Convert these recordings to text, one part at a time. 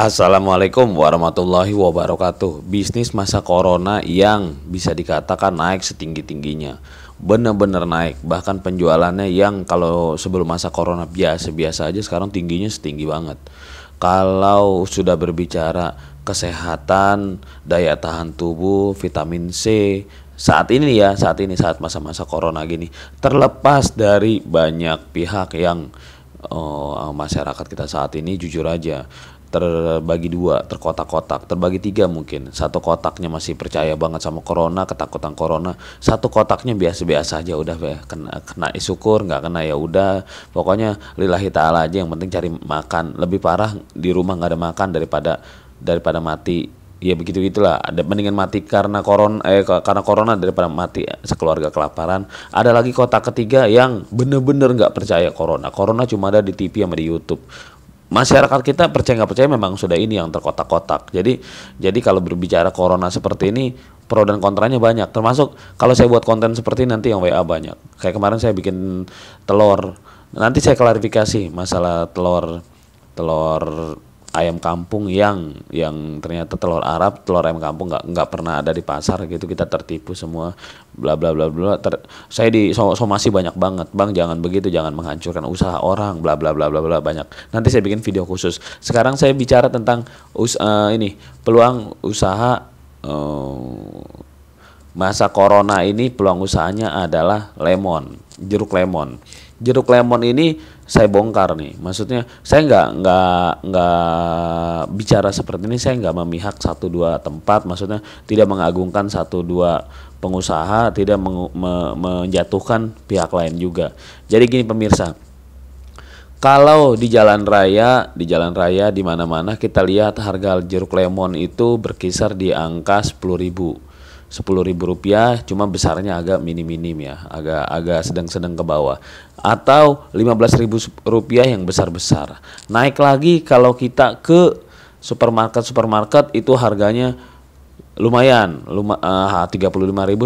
Assalamualaikum warahmatullahi wabarakatuh. Bisnis masa corona yang bisa dikatakan naik setinggi-tingginya, bener-bener naik. Bahkan penjualannya yang kalau sebelum masa corona biasa-biasa aja, sekarang tingginya setinggi banget. Kalau sudah berbicara kesehatan, daya tahan tubuh, vitamin C, saat masa-masa corona gini, terlepas dari banyak pihak yang masyarakat kita saat ini jujur aja terbagi dua, terkotak-kotak, terbagi tiga mungkin. Satu kotaknya masih percaya banget sama corona, ketakutan corona. Satu kotaknya biasa-biasa aja, udah kena syukur, nggak kena ya udah. Pokoknya lillahi ta'ala aja, yang penting cari makan. Lebih parah di rumah nggak ada makan daripada mati. Ya begitu gitulah. Ada mendingan mati karena corona daripada mati sekeluarga kelaparan. Ada lagi kotak ketiga yang bener-bener nggak percaya corona. Corona cuma ada di TV sama di YouTube. Masyarakat kita percaya nggak percaya memang sudah ini yang terkotak-kotak. Jadi kalau berbicara corona seperti ini, pro dan kontranya banyak. Termasuk kalau saya buat konten seperti ini, nanti yang WA banyak. Kayak kemarin saya bikin telur. Nanti saya klarifikasi masalah telur ayam kampung yang ternyata telur Arab, telur ayam kampung nggak pernah ada di pasar gitu. Kita tertipu semua, bla bla bla bla. Saya somasi banyak banget, bang jangan begitu, jangan menghancurkan usaha orang, bla bla bla bla bla, banyak. Nanti saya bikin video khusus. Sekarang saya bicara tentang peluang usaha masa corona ini. Peluang usahanya adalah jeruk lemon. Jeruk lemon ini saya bongkar nih. Maksudnya saya nggak bicara seperti ini. Saya nggak memihak satu dua tempat. Maksudnya tidak mengagungkan satu dua pengusaha, tidak menjatuhkan pihak lain juga. Jadi gini pemirsa, kalau di jalan raya di mana-mana kita lihat harga jeruk lemon itu berkisar di angka 10.000 rupiah, cuma besarnya agak minim ya, agak sedang ke bawah, atau 15.000 rupiah yang besar-besar. Naik lagi kalau kita ke supermarket itu harganya lumayan, 35.000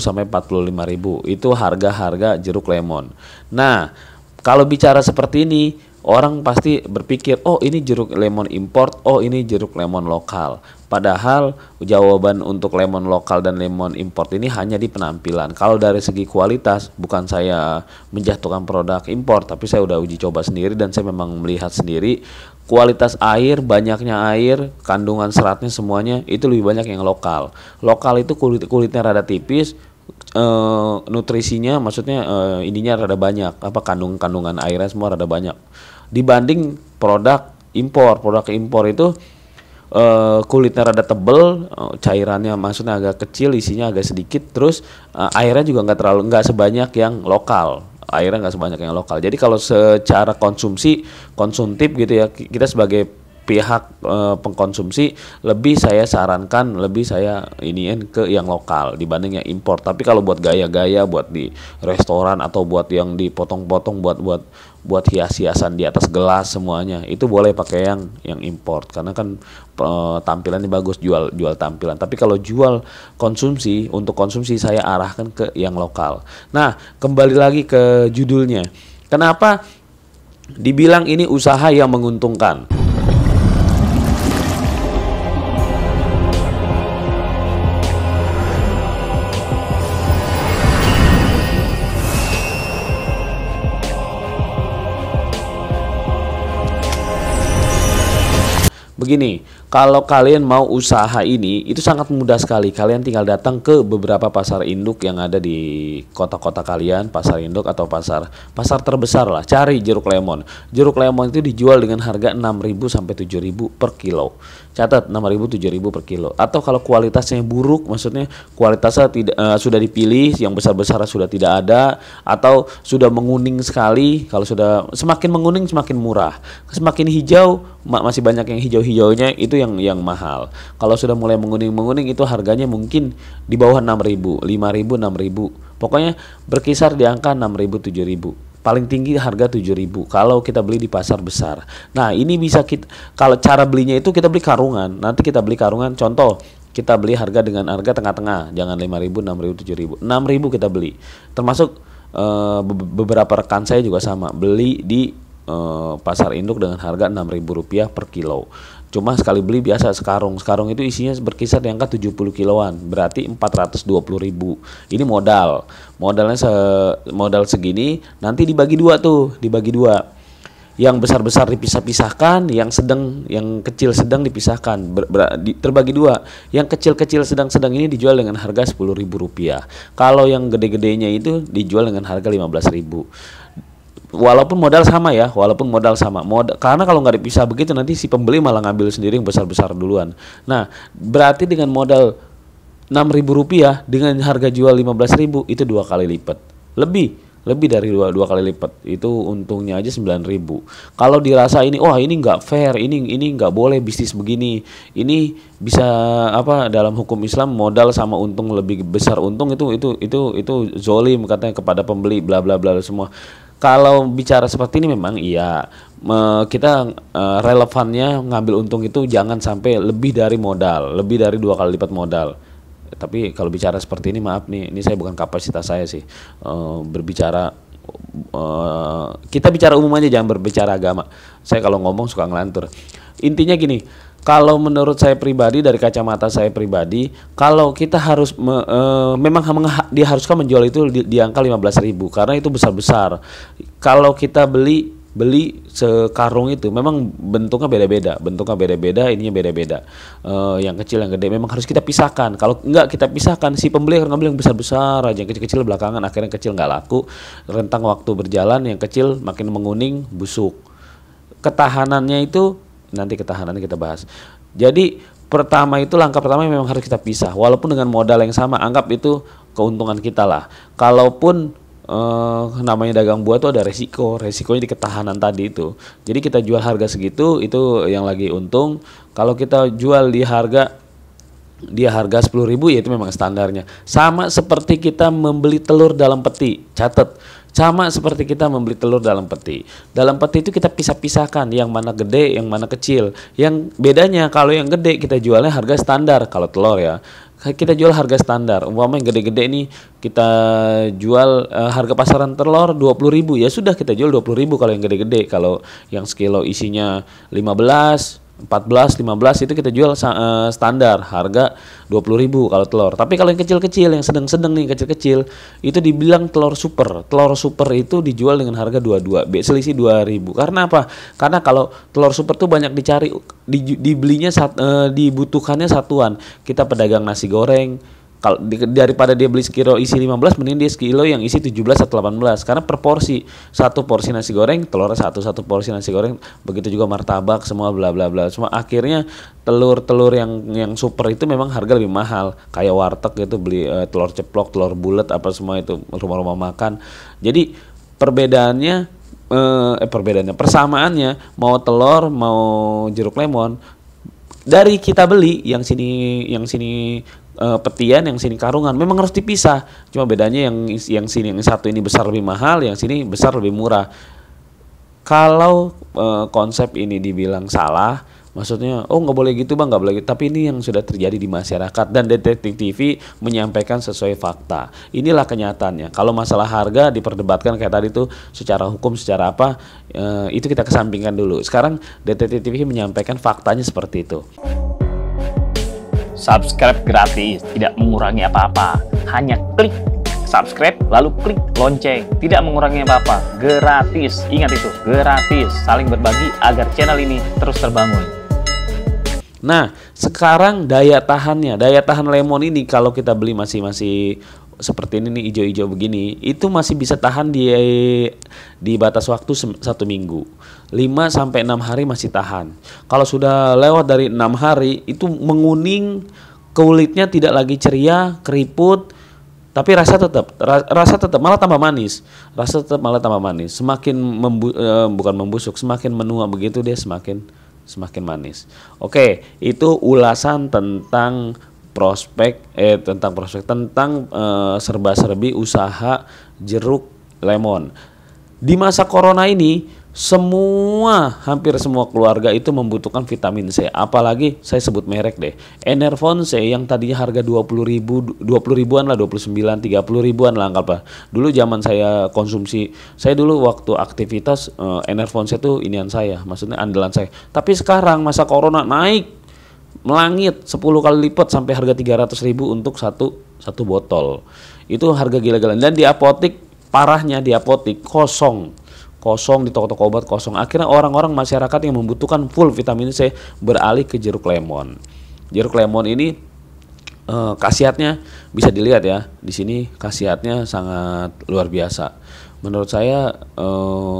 sampai 45.000 itu harga jeruk lemon. Nah, kalau bicara seperti ini, orang pasti berpikir, oh ini jeruk lemon import, oh ini jeruk lemon lokal. Padahal jawaban untuk lemon lokal dan lemon import ini hanya di penampilan. Kalau dari segi kualitas, bukan saya menjatuhkan produk import, tapi saya udah uji coba sendiri dan saya memang melihat sendiri kualitas air, banyaknya air, kandungan seratnya semuanya itu lebih banyak yang lokal. Lokal itu kulitnya rada tipis, nutrisinya maksudnya ininya rada banyak, kandungan airnya semua rada banyak dibanding produk impor itu kulitnya rada tebel, cairannya maksudnya agak kecil, isinya agak sedikit, terus airnya juga nggak sebanyak yang lokal. Jadi kalau secara konsumtif gitu ya, kita sebagai pihak pengkonsumsi lebih saya sarankan, iniin ke yang lokal dibanding yang impor. Tapi kalau buat gaya-gaya, buat di restoran atau buat yang dipotong-potong buat hias-hiasan di atas gelas semuanya, itu boleh pakai yang impor karena kan tampilannya bagus, jual tampilan. Tapi kalau jual untuk konsumsi saya arahkan ke yang lokal. Nah, kembali lagi ke judulnya. Kenapa dibilang ini usaha yang menguntungkan? Begini, kalau kalian mau usaha ini, itu sangat mudah sekali. Kalian tinggal datang ke beberapa pasar induk yang ada di kota-kota kalian, pasar induk atau pasar terbesar lah. Cari jeruk lemon. Jeruk lemon itu dijual dengan harga 6.000 sampai 7.000 per kilo. Catat 6.000 7.000 per kilo. Atau kalau kualitasnya buruk, maksudnya kualitasnya sudah dipilih, yang besar-besar sudah tidak ada, atau sudah menguning sekali. Kalau sudah semakin menguning semakin murah. Semakin hijau masih banyak yang hijau-hijaunya, itu yang mahal. Kalau sudah mulai menguning itu harganya mungkin di bawah 6.000, 5.000, 6.000. Pokoknya berkisar di angka 6.000 7.000. Paling tinggi harga 7.000 kalau kita beli di pasar besar. Nah, ini bisa kalau cara belinya itu kita beli karungan. Nanti kita beli karungan, contoh kita beli dengan harga tengah-tengah, jangan 5.000, 6.000, 7.000. 6.000 kita beli. Termasuk beberapa rekan saya juga sama, beli di pasar induk dengan harga Rp6.000 per kilo. Cuma sekali beli biasa sekarung. Sekarung itu isinya berkisar di angka 70 kiloan, berarti 420.000. Ini modal. Modal segini nanti dibagi dua tuh, dibagi dua. Yang besar-besar dipisah-pisahkan, yang kecil sedang dipisahkan, terbagi dua. Yang kecil-kecil sedang-sedang ini dijual dengan harga Rp10.000. Kalau yang gede-gedenya itu dijual dengan harga Rp15.000. Walaupun modal sama ya, karena kalau nggak dipisah begitu nanti si pembeli malah ngambil sendiri yang besar-besar duluan. Nah, berarti dengan modal Rp6.000 dengan harga jual Rp15.000 itu 2 kali lipat. Lebih dari dua kali lipat. Itu untungnya aja 9.000. Kalau dirasa ini, wah ini nggak fair, ini nggak boleh bisnis begini. Ini bisa apa, dalam hukum Islam modal sama untung lebih besar untung itu zolim katanya kepada pembeli, bla bla bla semua. Kalau bicara seperti ini memang iya, kita relevannya ngambil untung itu jangan sampai lebih dari modal, lebih dari 2 kali lipat modal. Tapi kalau bicara seperti ini, maaf nih, ini saya bukan kapasitas saya sih berbicara. Kita bicara umum aja, jangan berbicara agama. Saya kalau ngomong suka ngelantur. Intinya gini, kalau menurut saya pribadi, dari kacamata saya pribadi, kalau kita harus memang diharuskan menjual itu di angka 15.000 karena itu besar-besar. Kalau kita beli sekarung itu memang bentuknya beda-beda, ininya beda-beda. Yang kecil, yang gede memang harus kita pisahkan. Kalau enggak kita pisahkan, si pembeli akan ngambil yang besar-besar aja, yang kecil-kecil belakangan, akhirnya yang kecil nggak laku. Rentang waktu berjalan, yang kecil makin menguning, busuk. Ketahanannya itu nanti ketahanannya kita bahas. Jadi langkah pertama memang harus kita pisah. Walaupun dengan modal yang sama, anggap itu keuntungan kita lah. Kalaupun namanya dagang buah tuh ada resikonya di ketahanan tadi itu. Jadi kita jual harga segitu, itu yang lagi untung. Kalau kita jual di harga 10.000, ya itu memang standarnya. Sama seperti kita membeli telur dalam peti. Catat, sama seperti kita membeli telur dalam peti. Dalam peti itu kita pisah-pisahkan yang mana gede, yang mana kecil. Yang bedanya kalau yang gede kita jualnya harga standar, kalau telur ya. Kita jual harga standar. Umpama yang gede-gede ini kita jual harga pasaran telur 20.000, ya sudah kita jual 20.000 kalau yang gede-gede. Kalau yang sekilo isinya 15, 14, 15 itu kita jual standar harga 20.000 kalau telur. Tapi kalau yang kecil-kecil, yang sedang-sedang nih, kecil-kecil, itu dibilang telur super. Telur super itu dijual dengan harga 22, selisih 2.000. Karena apa? Karena kalau telur super tuh banyak dicari, dibelinya dibutuhkannya satuan. Kita pedagang nasi goreng, kalau daripada dia beli sekilo isi 15, mending dia sekilo yang isi 17 atau 18. Karena per porsi, satu porsi nasi goreng telurnya satu porsi nasi goreng, begitu juga martabak, semua bla bla bla. Semua akhirnya telur yang super itu memang harga lebih mahal. Kayak warteg itu beli telur ceplok, telur bulat, apa semua itu rumah-rumah makan. Jadi persamaannya, mau telur mau jeruk lemon, dari kita beli yang sini petian, yang sini karungan, memang harus dipisah. Cuma bedanya yang sini, yang satu ini besar lebih mahal, yang sini besar lebih murah. Kalau konsep ini dibilang salah, maksudnya nggak boleh gitu bang, nggak boleh gitu. Tapi ini yang sudah terjadi di masyarakat, dan Detektif TV menyampaikan sesuai fakta. Inilah kenyataannya. Kalau masalah harga diperdebatkan kayak tadi tuh, secara hukum, secara apa, itu kita kesampingkan dulu. Sekarang Detektif TV menyampaikan faktanya seperti itu. Subscribe gratis, tidak mengurangi apa-apa. Hanya klik subscribe, lalu klik lonceng. Tidak mengurangi apa-apa, gratis. Ingat itu, gratis. Saling berbagi agar channel ini terus terbangun. Nah, sekarang daya tahan lemon ini kalau kita beli masih seperti ini nih, hijau-hijau begini, itu masih bisa tahan di batas waktu 1 minggu. 5-6 hari masih tahan. Kalau sudah lewat dari 6 hari itu menguning, kulitnya tidak lagi ceria, keriput, tapi rasa tetap malah tambah manis. Semakin bukan membusuk, semakin menua begitu dia semakin manis. Oke, itu ulasan tentang tentang serba-serbi usaha jeruk lemon. Di masa corona ini hampir semua keluarga itu membutuhkan vitamin C. Apalagi saya sebut merek deh, Enervon C yang tadinya harga 20 ribuan lah, 29, 30 ribuan lah anggaplah. Dulu zaman saya konsumsi, saya dulu waktu aktivitas Enervon C itu inian saya, maksudnya andalan saya. Tapi sekarang masa corona naik melangit 10 kali lipat sampai harga 300 ribu untuk satu botol. Itu harga gila-gilaan. Dan di apotik, parahnya di apotik kosong, di toko-toko obat kosong. Akhirnya orang-orang masyarakat yang membutuhkan full vitamin C beralih ke jeruk lemon. Jeruk lemon ini khasiatnya bisa dilihat ya. Di sini khasiatnya sangat luar biasa. Menurut saya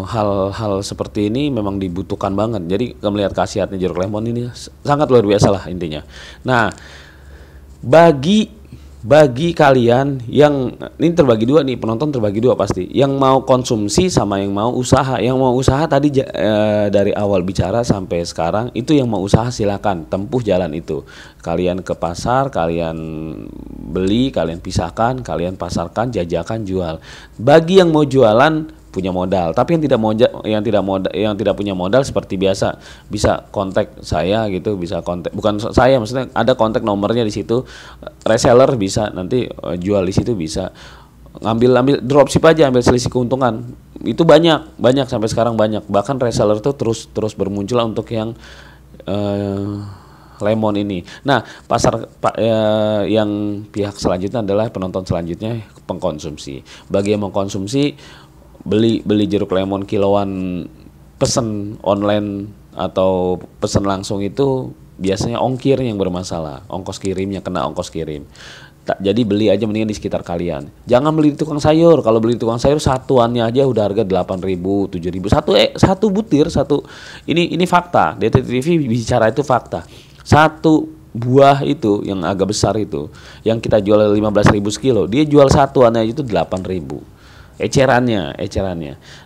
hal-hal seperti ini memang dibutuhkan banget. Jadi melihat khasiatnya jeruk lemon ini sangat luar biasa lah intinya. Nah, bagi kalian yang ini terbagi dua nih, penonton terbagi dua pasti, yang mau konsumsi sama yang mau usaha. Yang mau usaha tadi dari awal bicara sampai sekarang itu yang mau usaha silakan tempuh jalan itu. Kalian ke pasar, kalian beli, kalian pisahkan, kalian pasarkan, jajakan, jual. Bagi yang mau jualan punya modal, tapi yang tidak punya modal seperti biasa bisa kontak saya gitu, bisa kontak, bukan saya maksudnya, ada kontak nomornya di situ, reseller bisa nanti jual di situ, bisa ngambil dropship aja, ambil selisih keuntungan. Itu banyak sampai sekarang banyak, bahkan reseller tuh terus bermunculan untuk yang lemon ini. Nah, yang pihak selanjutnya adalah penonton selanjutnya, pengkonsumsi. Bagi yang mengkonsumsi, beli jeruk lemon kiloan, pesen online atau pesen langsung itu biasanya ongkir yang bermasalah, ongkos kirimnya kena ongkos kirim. Jadi beli aja mendingan di sekitar kalian. Jangan beli di tukang sayur. Kalau beli di tukang sayur satuannya aja udah harga 8.000, 7.000. Satu butir, ini fakta. DTV bicara itu fakta. Satu buah itu yang agak besar itu, yang kita jual 15.000 sekilo, dia jual satuannya itu 8.000. Ecerannya.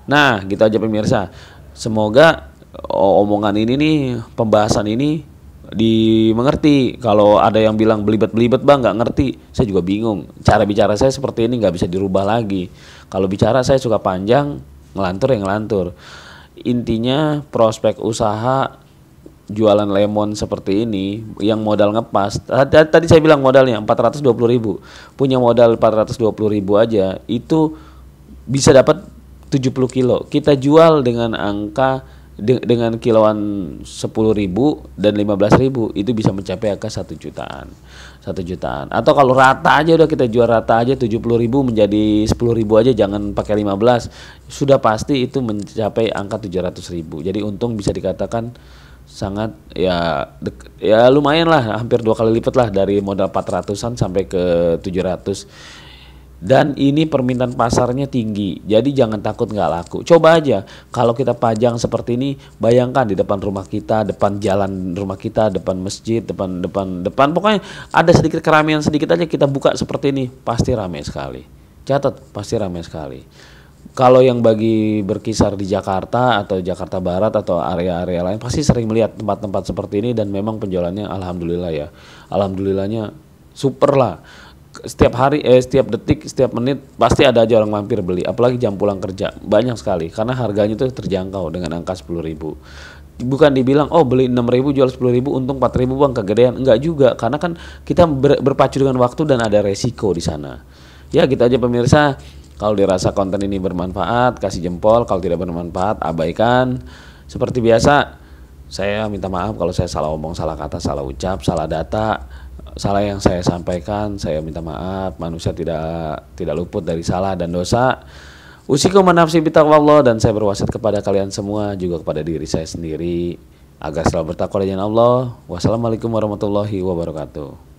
Nah, gitu aja pemirsa. Semoga omongan ini nih, pembahasan ini dimengerti. Kalau ada yang bilang belibet bang, nggak ngerti, saya juga bingung. Cara bicara saya seperti ini nggak bisa dirubah lagi. Kalau bicara saya suka panjang, ngelantur. Intinya prospek usaha jualan lemon seperti ini yang modal ngepas. Tadi saya bilang modalnya 420.000. Punya modal 420.000 aja itu bisa dapat 70 kilo. Kita jual dengan dengan kiloan 10.000 dan 15.000 itu bisa mencapai angka 1 jutaan. Atau kalau rata aja udah kita jual rata aja 70.000 menjadi 10.000 aja, jangan pakai 15. Sudah pasti itu mencapai angka 700.000. Jadi untung bisa dikatakan sangat ya lumayan lah, hampir 2 kali lipat lah dari modal 400-an sampai ke 700. Dan ini permintaan pasarnya tinggi, jadi jangan takut nggak laku. Coba aja kalau kita pajang seperti ini, bayangkan di depan rumah kita, depan jalan rumah kita, depan masjid, depan pokoknya ada sedikit keramaian sedikit aja kita buka seperti ini, pasti ramai sekali. Catat, pasti ramai sekali. Kalau yang bagi berkisar di Jakarta atau Jakarta Barat atau area-area lain pasti sering melihat tempat-tempat seperti ini, dan memang penjualannya alhamdulillah ya. Alhamdulillahnya super lah. Setiap hari, setiap detik, setiap menit pasti ada aja orang mampir beli. Apalagi jam pulang kerja, banyak sekali karena harganya itu terjangkau dengan angka 10.000. Bukan dibilang beli 6.000 jual 10.000 untung 4.000 bang, kegedean. Enggak juga, karena kan kita berpacu dengan waktu dan ada resiko di sana. Ya gitu aja pemirsa. Kalau dirasa konten ini bermanfaat, kasih jempol. Kalau tidak bermanfaat, abaikan. Seperti biasa, saya minta maaf kalau saya salah omong, salah kata, salah ucap, salah data, salah yang saya sampaikan. Saya minta maaf. Manusia tidak luput dari salah dan dosa. Usikum nafsi bitaqwallah, dan saya berwasiat kepada kalian semua, juga kepada diri saya sendiri, agar selalu bertakwa dengan Allah. Wassalamualaikum warahmatullahi wabarakatuh.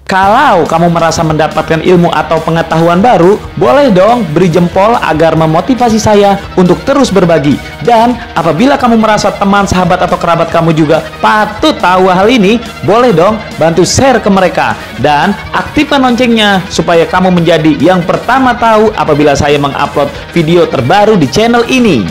Kalau kamu merasa mendapatkan ilmu atau pengetahuan baru, boleh dong beri jempol agar memotivasi saya untuk terus berbagi. Dan apabila kamu merasa teman, sahabat, atau kerabat kamu juga patut tahu hal ini, boleh dong bantu share ke mereka. Dan aktifkan loncengnya supaya kamu menjadi yang pertama tahu apabila saya mengupload video terbaru di channel ini.